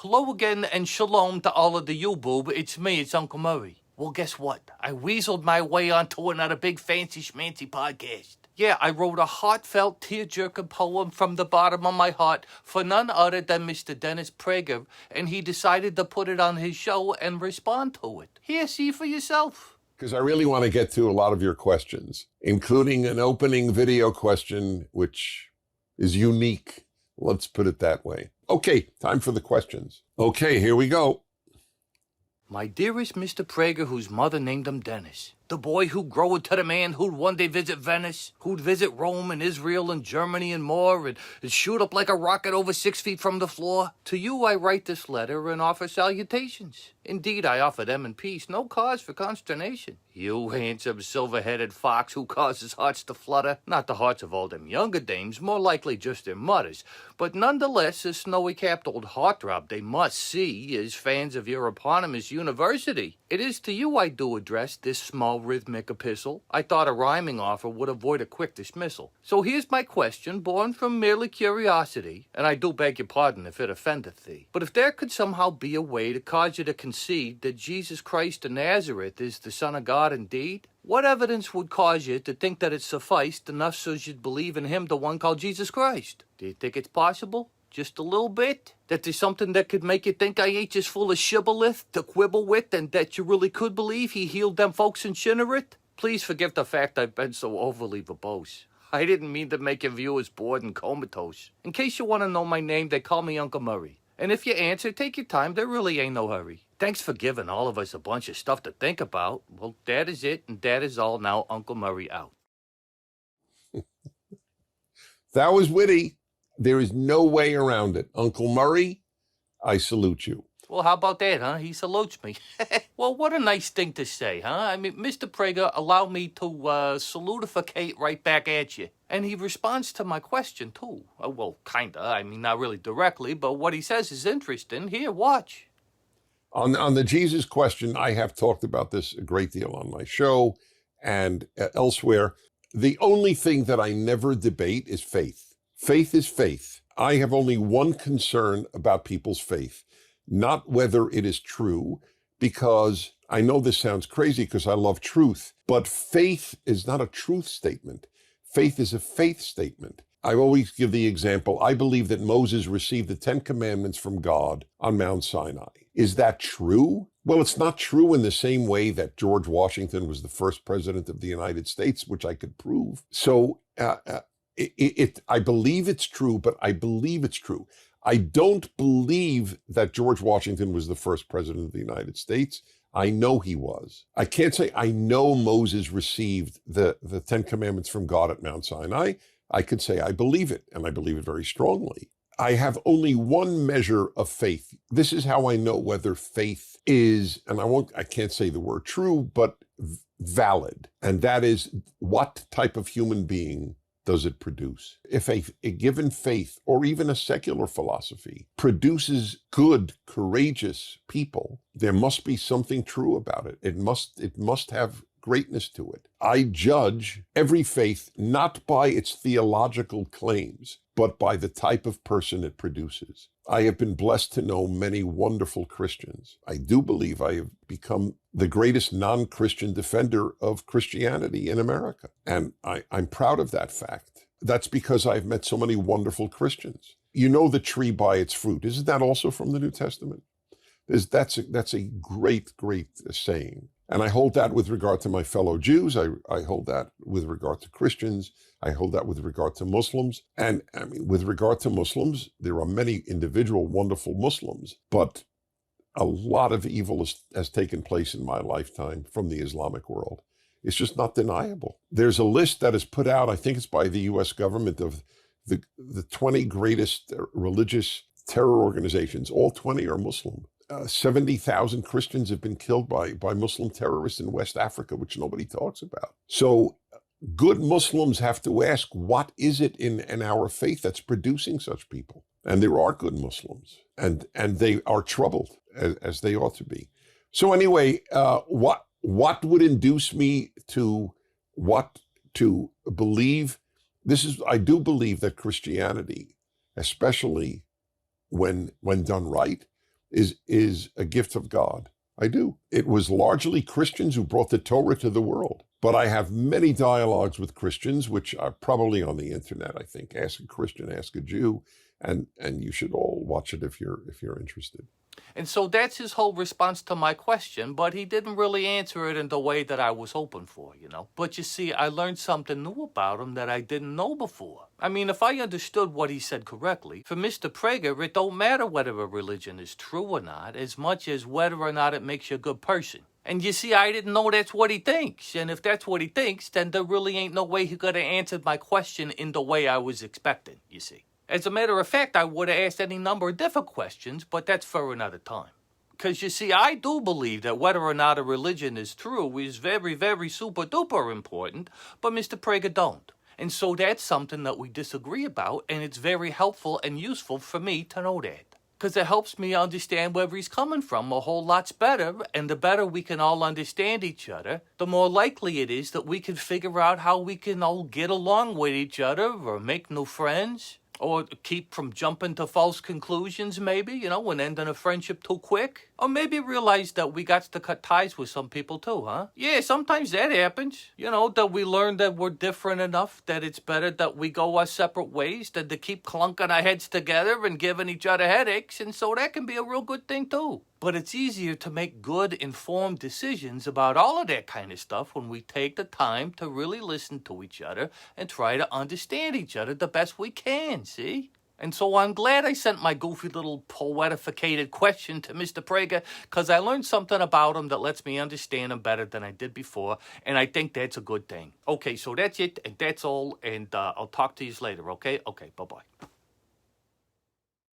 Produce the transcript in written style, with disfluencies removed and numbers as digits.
Hello again and shalom to all of the you-boob. It's me, it's Uncle Murray. Well, guess what? I weaseled my way onto another big fancy schmancy podcast. Yeah, I wrote a heartfelt, tear-jerking poem from the bottom of my heart for none other than Mr. Dennis Prager, and he decided to put it on his show and respond to it. Here, see for yourself. Because I really want to get to a lot of your questions, including an opening video question, which is unique. Let's put it that way. Okay, time for the questions. Okay, here we go. My dearest Mr. Prager, whose mother named him Dennis. The boy who grew into the man who'd one day visit Venice, who'd visit Rome and Israel and Germany and more, and shoot up like a rocket over 6 feet from the floor. To you I write this letter and offer salutations. Indeed, I offer them in peace, no cause for consternation. You handsome silver-headed fox who causes hearts to flutter, not the hearts of all them younger dames, more likely just their mothers, but nonetheless a snowy-capped old heartthrob they must see as fans of your eponymous university. It is to you I do address this small rhythmic epistle. I thought a rhyming offer would avoid a quick dismissal. So here's my question, born from merely curiosity, and I do beg your pardon if it offendeth thee. But if there could somehow be a way to cause you to concede that Jesus Christ of Nazareth is the Son of God indeed, what evidence would cause you to think that it sufficed enough so you'd believe in him, the one called Jesus Christ? Do you think it's possible? Just a little bit? That there's something that could make you think I ain't just full of shibboleth to quibble with, and that you really could believe he healed them folks in Chinnerit? Please forgive the fact I've been so overly verbose. I didn't mean to make your viewers bored and comatose. In case you want to know my name, they call me Uncle Murray. And if you answer, take your time, there really ain't no hurry. Thanks for giving all of us a bunch of stuff to think about. Well, that is it, and that is all. Now, Uncle Murray out. That was witty. There is no way around it. Uncle Murray, I salute you. Well, how about that, huh? He salutes me. Well, what a nice thing to say, huh? I mean, Mr. Prager, allow me to salutificate right back at you. And he responds to my question, too. Well, kinda. I mean, not really directly, but what he says is interesting. Here, watch. On the Jesus question, I have talked about this a great deal on my show and elsewhere. The only thing that I never debate is faith. Faith is faith. I have only one concern about people's faith, not whether it is true, because I know this sounds crazy because I love truth, but faith is not a truth statement. Faith is a faith statement. I always give the example, I believe that Moses received the 10 commandments from God on Mount Sinai. Is that true? Well, it's not true in the same way that George Washington was the first president of the United States, which I could prove. So I believe it's true, but I believe it's true. I don't believe that George Washington was the first president of the United States. I know he was. I can't say I know Moses received the 10 commandments from God at Mount Sinai. I could say I believe it, and I believe it very strongly. I have only one measure of faith. This is how I know whether faith is, and I can't say the word true, but valid. And that is, what type of human being does it produce? If a given faith or even a secular philosophy produces good, courageous people, there must be something true about it. It must have greatness to it. I judge every faith not by its theological claims, but by the type of person it produces. I have been blessed to know many wonderful Christians. I do believe I have become the greatest non-Christian defender of Christianity in America. And I'm proud of that fact. That's because I've met so many wonderful Christians. You know the tree by its fruit. Isn't that also from the New Testament? That's a great saying. And I hold that with regard to my fellow Jews. I hold that with regard to Christians. I hold that with regard to Muslims. And I mean, with regard to Muslims, there are many individual wonderful Muslims, but a lot of evil has taken place in my lifetime from the Islamic world. It's just not deniable. There's a list that is put out, I think it's by the U.S. government, of the 20 greatest religious terror organizations. All 20 are Muslim. 70,000 Christians have been killed by Muslim terrorists in West Africa, which nobody talks about. So good Muslims have to ask, what is it in our faith that's producing such people? And there are good Muslims, and they are troubled, as they ought to be. So anyway, what would induce me to believe? I do believe that Christianity, especially when done right, is a gift of God. I do. It was largely Christians who brought the Torah to the world. But I have many dialogues with Christians, which are probably on the internet, I think. Ask a Christian, ask a Jew, and you should all watch it if you're interested. And so that's his whole response to my question, but he didn't really answer it in the way that I was hoping for, you know. But you see, I learned something new about him that I didn't know before. I mean, if I understood what he said correctly, for Mr. Prager, it don't matter whether a religion is true or not, as much as whether or not it makes you a good person. And you see, I didn't know that's what he thinks. And if that's what he thinks, then there really ain't no way he could have answered my question in the way I was expecting, you see. As a matter of fact, I would have asked any number of different questions, but that's for another time. Because you see, I do believe that whether or not a religion is true is very, very super duper important, but Mr. Prager don't. And so that's something that we disagree about, and it's very helpful and useful for me to know that. Because it helps me understand where he's coming from a whole lot better, and the better we can all understand each other, the more likely it is that we can figure out how we can all get along with each other or make new friends. Or keep from jumping to false conclusions, maybe, you know, and ending a friendship too quick. Or maybe realize that we got to cut ties with some people too, huh? Yeah, sometimes that happens. You know, that we learn that we're different enough that it's better that we go our separate ways than to keep clunking our heads together and giving each other headaches. And so that can be a real good thing too. But it's easier to make good, informed decisions about all of that kind of stuff when we take the time to really listen to each other and try to understand each other the best we can, see? And so I'm glad I sent my goofy little poetificated question to Mr. Prager, because I learned something about him that lets me understand him better than I did before, and I think that's a good thing. Okay, so that's it, and that's all, and I'll talk to you later, okay? Okay, bye-bye.